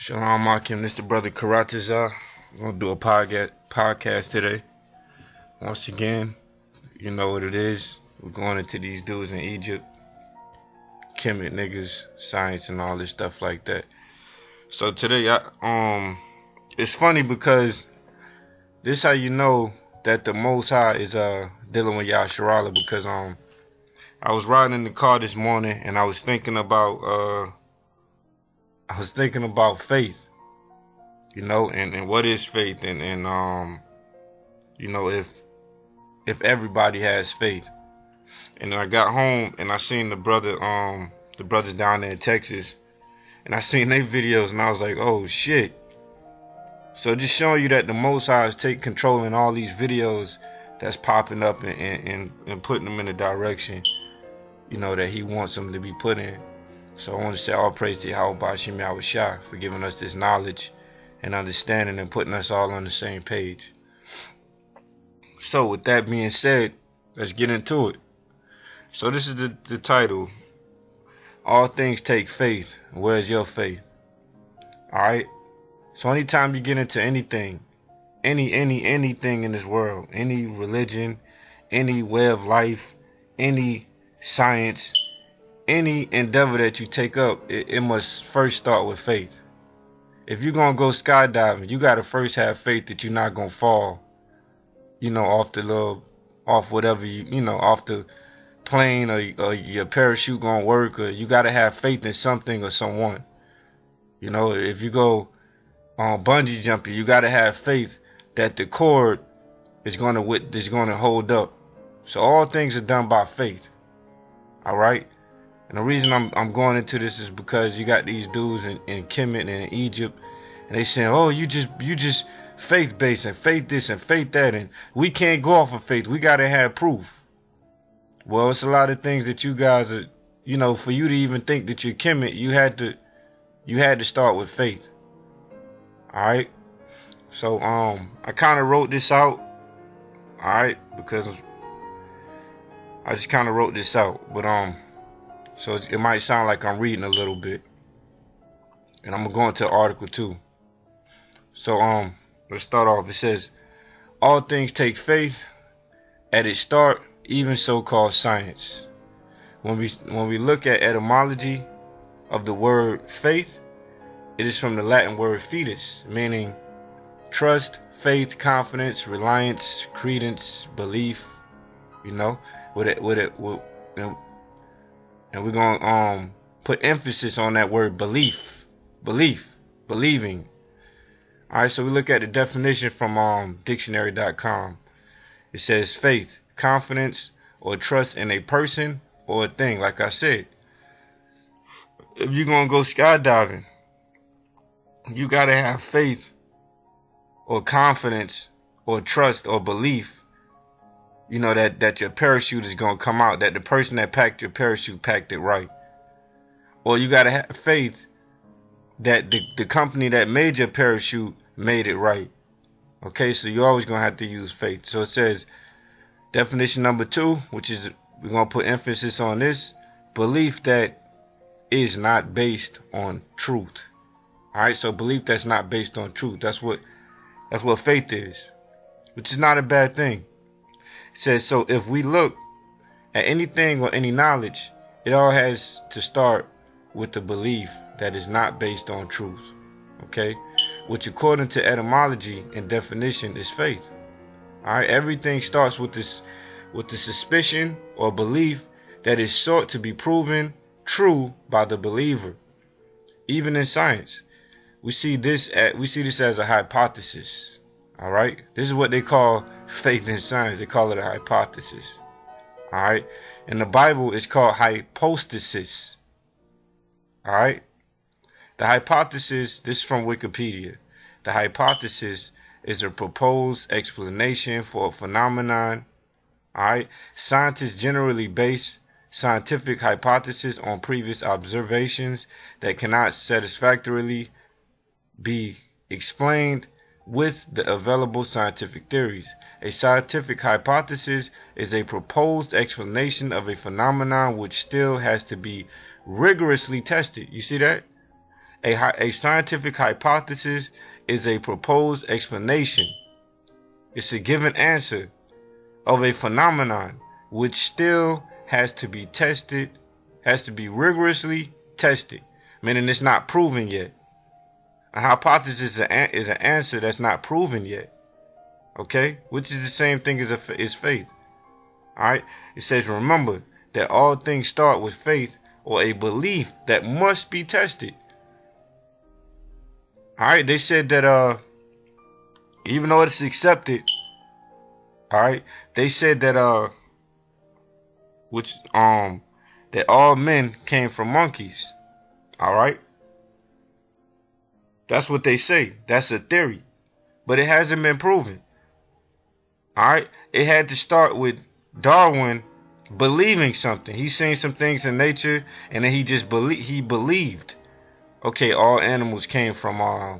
Shalom Akim, this is the brother CHAARAWTAZA. I'm going to do a podcast today. Once again, you know what it is. We're going into these dudes in Egypt. Kemet niggas, science and all this stuff like that. So today, it's funny because this how you know that the Most High is dealing with Yahshua, because I was riding in the car this morning and I was thinking about faith, you know, and what is faith, and you know, if everybody has faith. And then I got home and I seen the brothers down there in Texas, and I seen their videos and I was like, oh shit. So just showing you that the Most High is taking control in all these videos that's popping up and putting them in the direction, you know, that he wants them to be put in. So I want to say all praise to YAHAWASHI for giving us this knowledge and understanding and putting us all on the same page. So with that being said, let's get into it. So this is the title. All things take faith. Where's your faith? Alright? So anytime you get into anything, anything in this world, any religion, any way of life, any science, any endeavor that you take up, it must first start with faith. If you're going to go skydiving, you got to first have faith that you're not going to fall, you know, off whatever, off the plane, or your parachute going to work, or you got to have faith in something or someone. You know, if you go on bungee jumping, you got to have faith that the cord is going to hold up. So all things are done by faith. All right? And the reason I'm going into this is because you got these dudes in Kemet and in Egypt, and they saying, oh, you just faith based and faith this and faith that, and we can't go off of faith. We gotta have proof. Well, it's a lot of things that you guys are, you know, for you to even think that you're Kemet, you had to start with faith. Alright? So I kinda wrote this out. Alright, because I just kinda wrote this out. But so it might sound like I'm reading a little bit. And I'm going to go into Article 2. So let's start off. It says, all things take faith at its start, even so-called science. When we look at etymology of the word faith, it is from the Latin word fides, meaning trust, faith, confidence, reliance, credence, belief, you know, and we're going to put emphasis on that word belief, believing. Alright, so we look at the definition from dictionary.com. It says faith, confidence, or trust in a person or a thing. Like I said, if you're going to go skydiving, you got to have faith or confidence or trust or belief, you know, that your parachute is going to come out, that the person that packed your parachute packed it right. Or you got to have faith that the company that made your parachute made it right. Okay, so you're always going to have to use faith. So it says, definition number 2, which is, we're going to put emphasis on this, belief that is not based on truth. Alright, so belief that's not based on truth. That's what faith is, which is not a bad thing. It says, so if we look at anything or any knowledge, it all has to start with the belief that is not based on truth. Okay? Which according to etymology and definition is faith. Alright, everything starts with the suspicion or belief that is sought to be proven true by the believer. Even in science, we see this as a hypothesis. Alright, this is what they call faith in science. They call it a hypothesis. Alright, in the Bible it's called hypostasis. Alright, the hypothesis, this is from Wikipedia. The hypothesis is a proposed explanation for a phenomenon. Alright, scientists generally base scientific hypotheses on previous observations that cannot satisfactorily be explained with the available scientific theories. A scientific hypothesis is a proposed explanation of a phenomenon which still has to be rigorously tested. You see that? A scientific hypothesis is a proposed explanation. It's a given answer of a phenomenon which still has to be tested, has to be rigorously tested, meaning it's not proven yet. A hypothesis is an answer that's not proven yet. Okay, which is the same thing as faith. All right, it says, remember that all things start with faith or a belief that must be tested. All right, they said that even though it's accepted, all right, they said that that all men came from monkeys. All right, that's what they say. That's a theory, but it hasn't been proven. All right, it had to start with Darwin believing something. He seen some things in nature, and then he believed. Okay, all animals came from one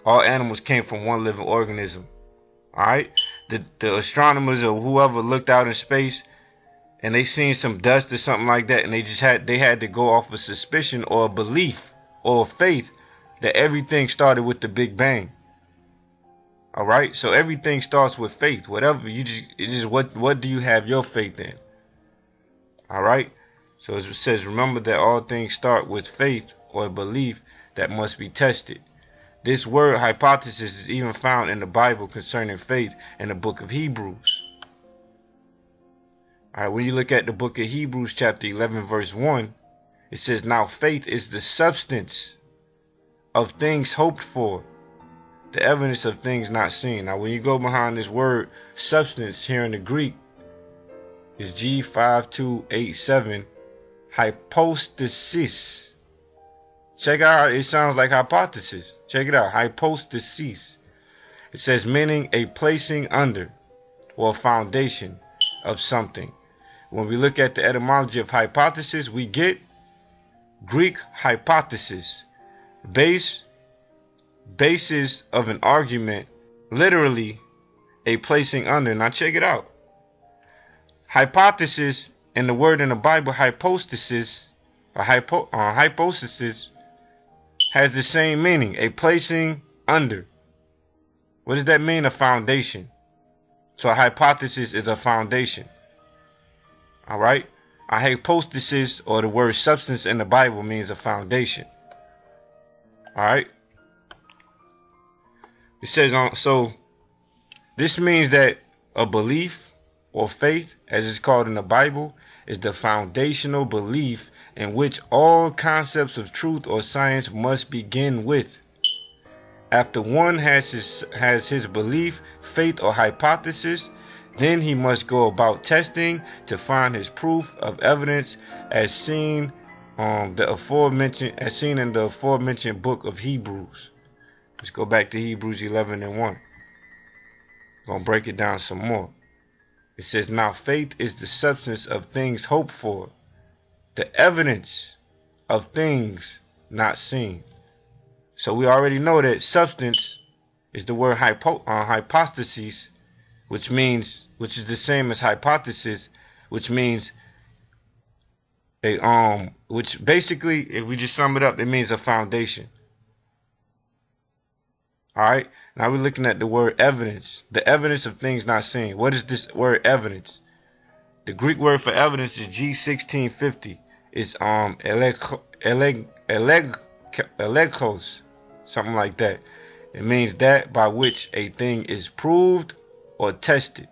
living organism. All right, the astronomers or whoever looked out in space, and they seen some dust or something like that, and they had to go off a suspicion or a belief or a faith that everything started with the Big Bang. All right, so everything starts with faith. Whatever what do you have your faith in? All right, so it says, remember that all things start with faith or a belief that must be tested. This word hypothesis is even found in the Bible concerning faith in the book of Hebrews. All right, when you look at the book of Hebrews chapter 11 verse 1, it says, now faith is the substance of things hoped for, the evidence of things not seen. Now when you go behind this word substance here in the Greek, is G5287, hypostasis. Check out, it sounds like hypothesis. Check it out, hypostasis. It says meaning a placing under or foundation of something. When we look at the etymology of hypothesis, we get Greek hypothesis, basis of an argument, literally a placing under. Now check it out. Hypothesis, and the word in the Bible hypostasis, or hypostasis, has the same meaning, a placing under. What does that mean? A foundation. So a hypothesis is a foundation. All right, a hypostasis, or the word substance in the Bible, means a foundation. All right, it says so this means that a belief or faith, as it's called in the Bible, is the foundational belief in which all concepts of truth or science must begin with. After one has his belief, faith, or hypothesis, then he must go about testing to find his proof of evidence, as seen in the aforementioned book of Hebrews. Let's go back to Hebrews 11 and 1. Gonna break it down some more. It says, now faith is the substance of things hoped for, the evidence of things not seen. So we already know that substance is the word hypostasis, which is the same as hypothesis, which means which basically, if we just sum it up, it means a foundation. All right, now we're looking at the word evidence, the evidence of things not seen. What is this word evidence? The Greek word for evidence is G1650. It's elekos, something like that. It means that by which a thing is proved or tested.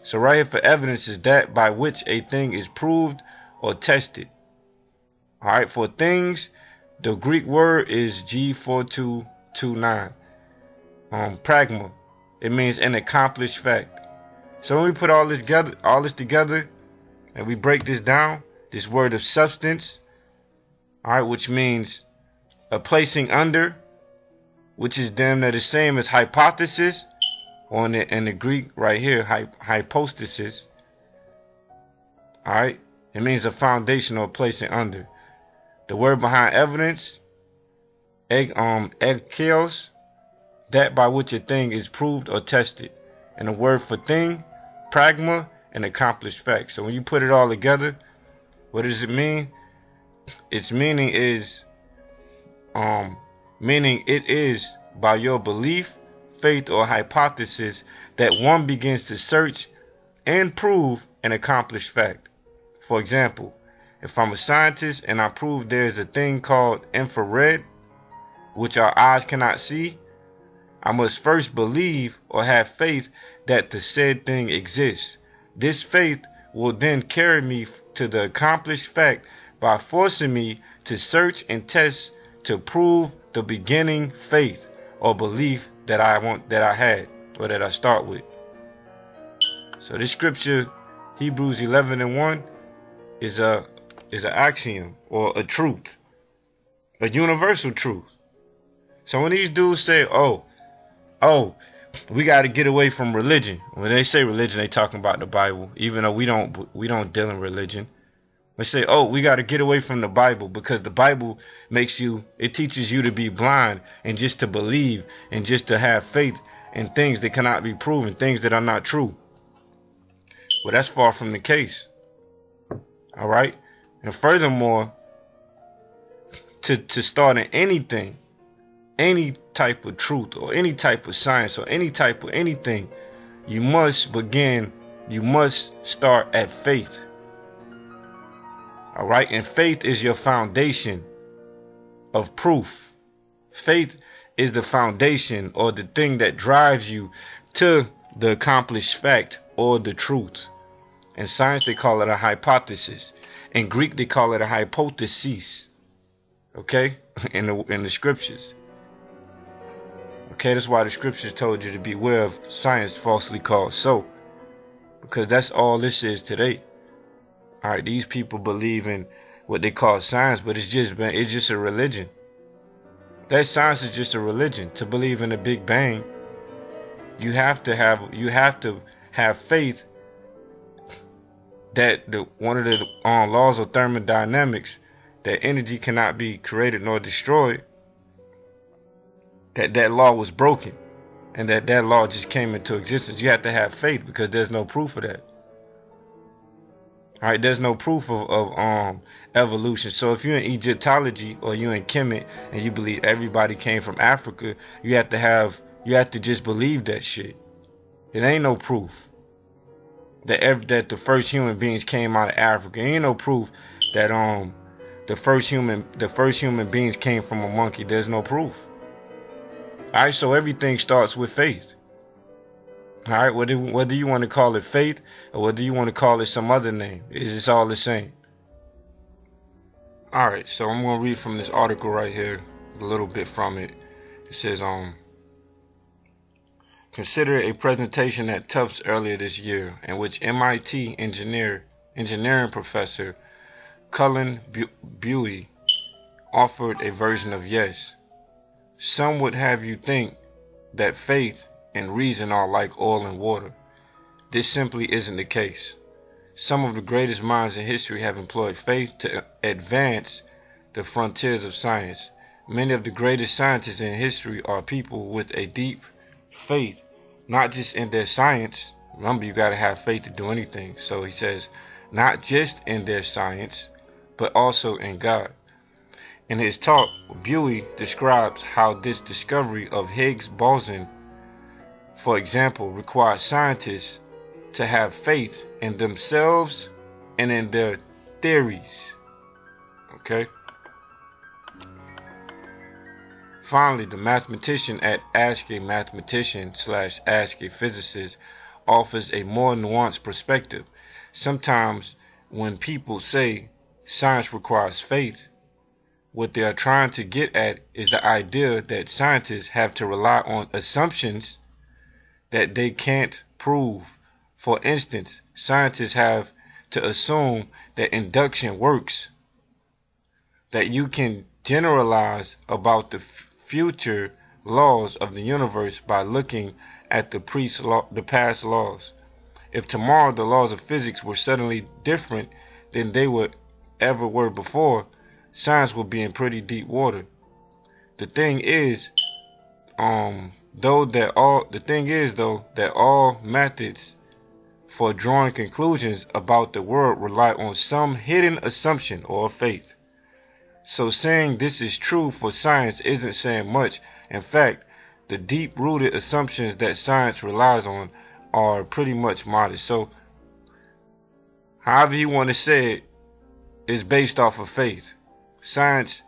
So right here for evidence is that by which a thing is proved or tested. All right, for things, the Greek word is G4229. Pragma. It means an accomplished fact. So when we put all this together, and we break this down, this word of substance, all right, which means a placing under, which is damn near the same as hypothesis, or in the Greek right here, hypostasis. All right, it means a foundation or placing under. The word behind evidence, ekkios, that by which a thing is proved or tested. And the word for thing, pragma, an accomplished fact. So when you put it all together, what does it mean? Its meaning is meaning it is by your belief, faith, or hypothesis that one begins to search and prove an accomplished fact. For example, if I'm a scientist and I prove there is a thing called infrared, which our eyes cannot see, I must first believe or have faith that the said thing exists. This faith will then carry me to the accomplished fact by forcing me to search and test to prove the beginning faith or belief that I had or that I start with. So this scripture, Hebrews 11:1, is an axiom or a truth, a universal truth. So when these dudes say, oh, we got to get away from religion. When they say religion, they talking about the Bible, even though we don't deal in religion. They say, oh, we got to get away from the Bible because the Bible it teaches you to be blind and just to believe and just to have faith in things that cannot be proven, things that are not true. Well, that's far from the case. All right. And furthermore, to start in anything, any type of truth or any type of science or any type of anything, you must start at faith. All right. And faith is your foundation of proof. Faith is the foundation or the thing that drives you to the accomplished fact or the truth. In science, they call it a hypothesis. In Greek, they call it a hypothesis. Okay? In the scriptures. Okay, that's why the scriptures told you to beware of science falsely called so. Because that's all this is today. Alright, these people believe in what they call science, but it's just a religion. That science is just a religion. To believe in the Big Bang, you have to have faith that one of the laws of thermodynamics, that energy cannot be created nor destroyed, that law was broken, and that law just came into existence. You have to have faith because there's no proof of that. All right, there's no proof of evolution. So if you're in Egyptology or you're in Kemet and you believe everybody came from Africa, you have to just believe that shit. It ain't no proof that the first human beings came out of Africa. Ain't no proof that the first human beings came from a monkey. There's no proof. All right, so everything starts with faith. All right, whether you want to call it faith or whether you want to call it some other name, it's all the same. All right, so I'm going to read from this article right here, a little bit from it. It says, consider a presentation at Tufts earlier this year in which MIT engineering professor Cullen Buie offered a version of yes. Some would have you think that faith and reason are like oil and water. This simply isn't the case. Some of the greatest minds in history have employed faith to advance the frontiers of science. Many of the greatest scientists in history are people with a deep faith, not just in their science. Remember, you got to have faith to do anything. So he says, not just in their science, but also in God. In his talk, Buie describes how this discovery of Higgs boson, for example, requires scientists to have faith in themselves and in their theories. Okay? Finally, the mathematician at Ask a Mathematician / Ask a Physicist offers a more nuanced perspective. Sometimes when people say science requires faith, what they are trying to get at is the idea that scientists have to rely on assumptions that they can't prove. For instance, scientists have to assume that induction works, that you can generalize about the future laws of the universe by looking at the past laws. If tomorrow the laws of physics were suddenly different than they ever were before, science will be in pretty deep water. The thing is, that all methods for drawing conclusions about the world rely on some hidden assumption or faith. So saying this is true for science isn't saying much. In fact, the deep-rooted assumptions that science relies on are pretty much modest. So however you want to say it is based off of faith. Science,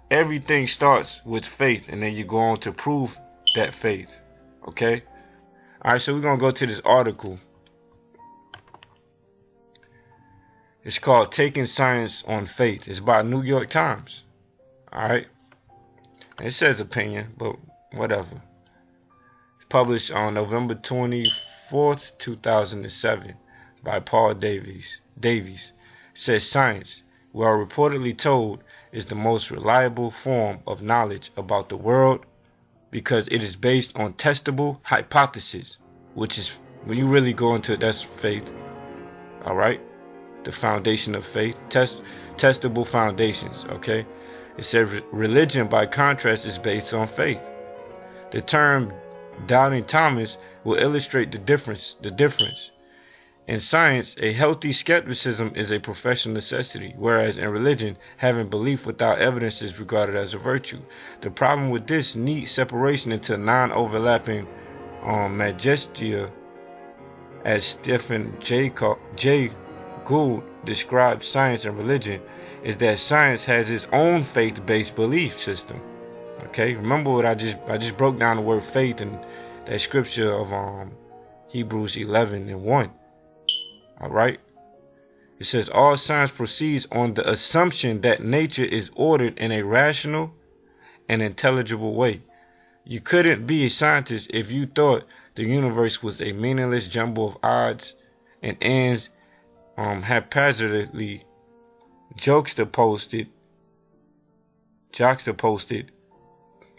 everything starts with faith, and then you go on to prove that faith. Okay? Alright, so we're going to go to this article. It's called Taking Science on Faith. It's by New York Times. Alright? It says opinion, but whatever. It's published on November 24th, 2007 by Paul Davies. It says science, we are reportedly told, is the most reliable form of knowledge about the world because it is based on testable hypotheses, which is, when you really go into it, that's faith. Alright? The foundation of faith, testable foundations. Okay, it says religion, by contrast, is based on faith. The term doubting Thomas will illustrate the difference. In science, a healthy skepticism is a professional necessity, whereas in religion, having belief without evidence is regarded as a virtue. The problem with this neat separation into non-overlapping magistia, as Stephen J. Gould describes science and religion, is that science has its own faith-based belief system. Okay, remember what I just broke down the word faith in that scripture of Hebrews 11:1. All right, it says all science proceeds on the assumption that nature is ordered in a rational and intelligible way. You couldn't be a scientist if you thought the universe was a meaningless jumble of odds and ends haphazardly juxtaposed.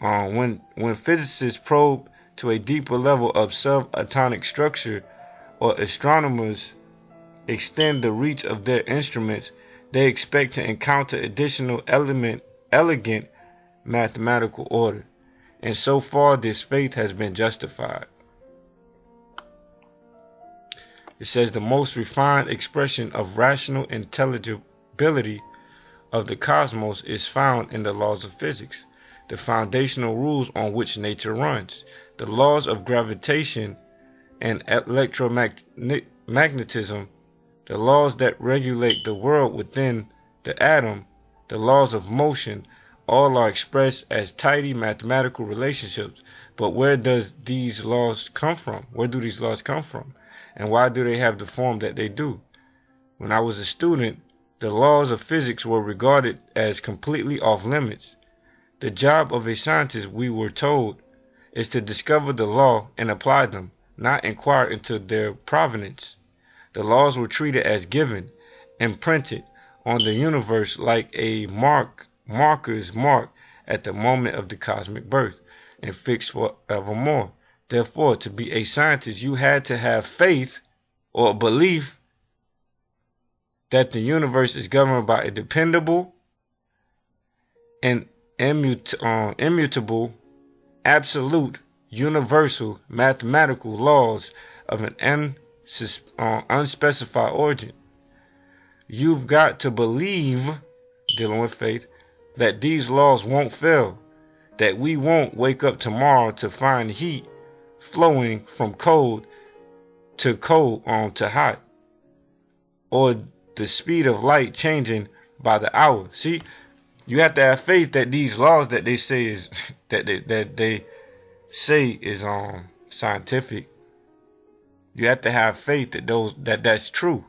When physicists probe to a deeper level of subatomic structure, or astronomers extend the reach of their instruments, they expect to encounter additional elegant mathematical order. And so far, this faith has been justified. It says the most refined expression of rational intelligibility of the cosmos is found in the laws of physics, the foundational rules on which nature runs. The laws of gravitation and electromagnetism, the laws that regulate the world within the atom, the laws of motion, all are expressed as tidy mathematical relationships. But where do these laws come from? And why do they have the form that they do? When I was a student, the laws of physics were regarded as completely off limits. The job of a scientist, we were told, is to discover the law and apply them, not inquire into their provenance. The laws were treated as given, imprinted on the universe like a marker's mark at the moment of the cosmic birth, and fixed forevermore. Therefore, to be a scientist, you had to have faith or belief that the universe is governed by a dependable and immutable, absolute, universal mathematical laws of an unspecified origin. You've got to believe, dealing with faith, that these laws won't fail, that we won't wake up tomorrow to find heat flowing from cold to hot, or the speed of light changing by the hour. See, you have to have faith that these laws that they say is scientific. You have to have faith that that's true.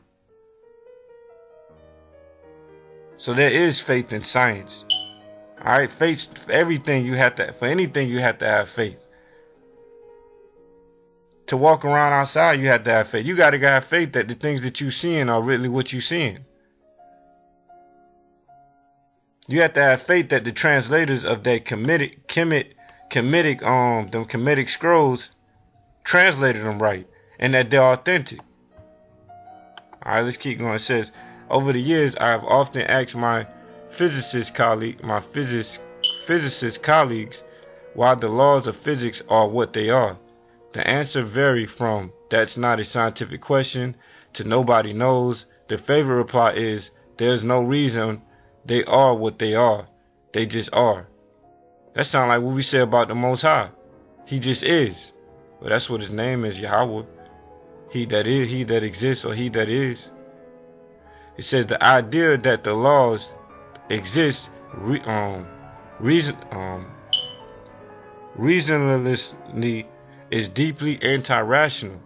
So there is faith in science. All right, faith for everything. For anything you have to have faith. To walk around outside, you have to have faith. You got to have faith that the things that you're seeing are really what you're seeing. You have to have faith that the translators of that Kemetic scrolls translated them right, and that they're authentic. All right, let's keep going. It says, over the years, I have often asked my physicist colleagues, why the laws of physics are what they are. The answer vary from "that's not a scientific question" to "nobody knows." The favorite reply is, "there's no reason They are what they are. They just are. That sounds like what we say about the Most High. He just is. Well, that's what his name is, Yahawah. He that is, he that exists, or he that is. It says the idea that the laws exist reasonlessly is deeply anti-rational.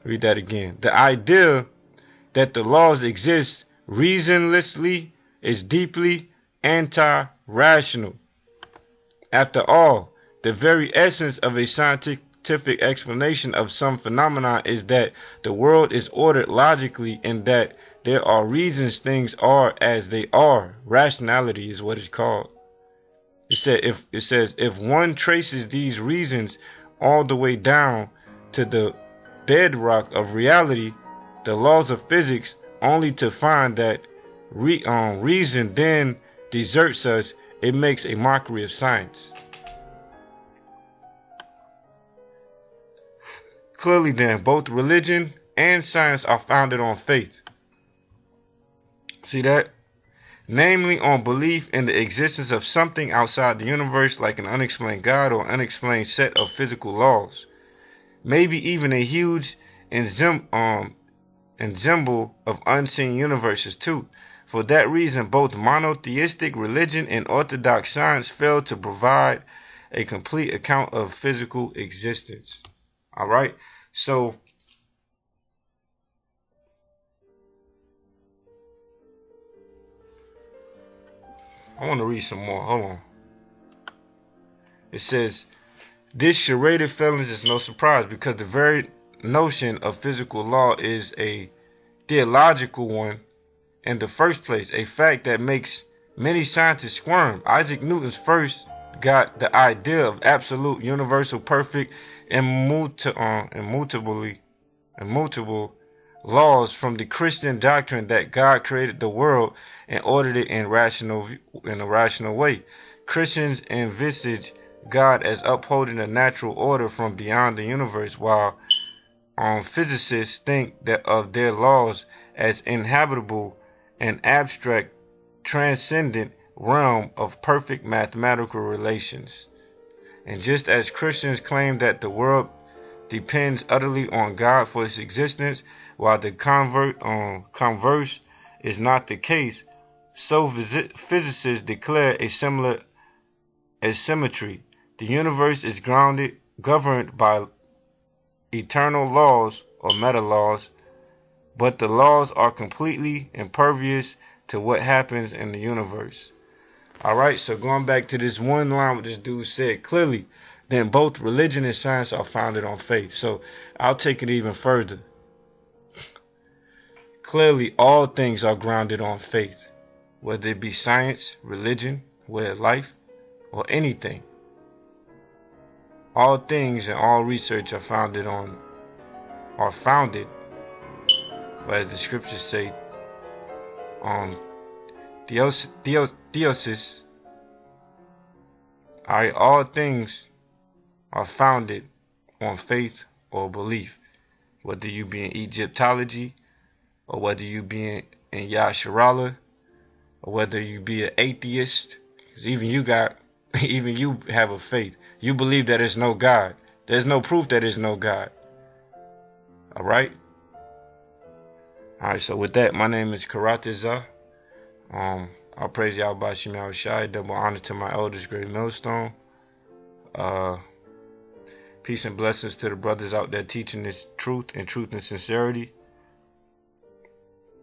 Read that again. The idea that the laws exist reasonlessly is deeply anti-rational. After all, the very essence of a scientific explanation of some phenomena is that the world is ordered logically and that there are reasons things are as they are. Rationality is what it's called. It says if one traces these reasons all the way down to the bedrock of reality, the laws of physics, only to find that reason then deserts us, it makes a mockery of science. Clearly then, both religion and science are founded on faith. See that? Namely on belief in the existence of something outside the universe, like an unexplained God or unexplained set of physical laws. Maybe even a huge ensemble of unseen universes too. For that reason, both monotheistic religion and orthodox science fail to provide a complete account of physical existence. Alright, so I want to read some more. Hold on. It says, this charade of feelings is no surprise because the very notion of physical law is a theological one in the first place, a fact that makes many scientists squirm. Isaac Newton's first got the idea of absolute, universal, perfect, immutable laws from the Christian doctrine that God created the world and ordered it in a rational way. Christians envisage God as upholding a natural order from beyond the universe, while physicists think that of their laws as inhabitable and abstract, transcendent realm of perfect mathematical relations. And just as Christians claim that the world depends utterly on God for its existence, while the converse is not the case, so physicists declare a similar asymmetry. The universe is governed by eternal laws or meta-laws, but the laws are completely impervious to what happens in the universe. Alright, so going back to this one line what this dude said, clearly, then both religion and science are founded on faith. So I'll take it even further. Clearly, all things are grounded on faith, whether it be science, religion, way of life, or anything. All things and all research are founded, as the scriptures say, on theosis. All things are founded on faith or belief, whether you be in Egyptology, or whether you be in Yasharallah, or whether you be an atheist. Because even you have a faith. You believe that there's no God. There's no proof that there's no God. Alright? Alright, so with that, my name is CHAARAWTAZA. I'll praise YAHAWASHI, double honor to my elders, GREATMILLSTONE. Peace and blessings to the brothers out there teaching this truth and sincerity.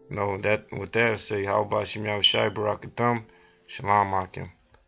With that I say, YAHAWASHI, Barakathum, Shalom Akim.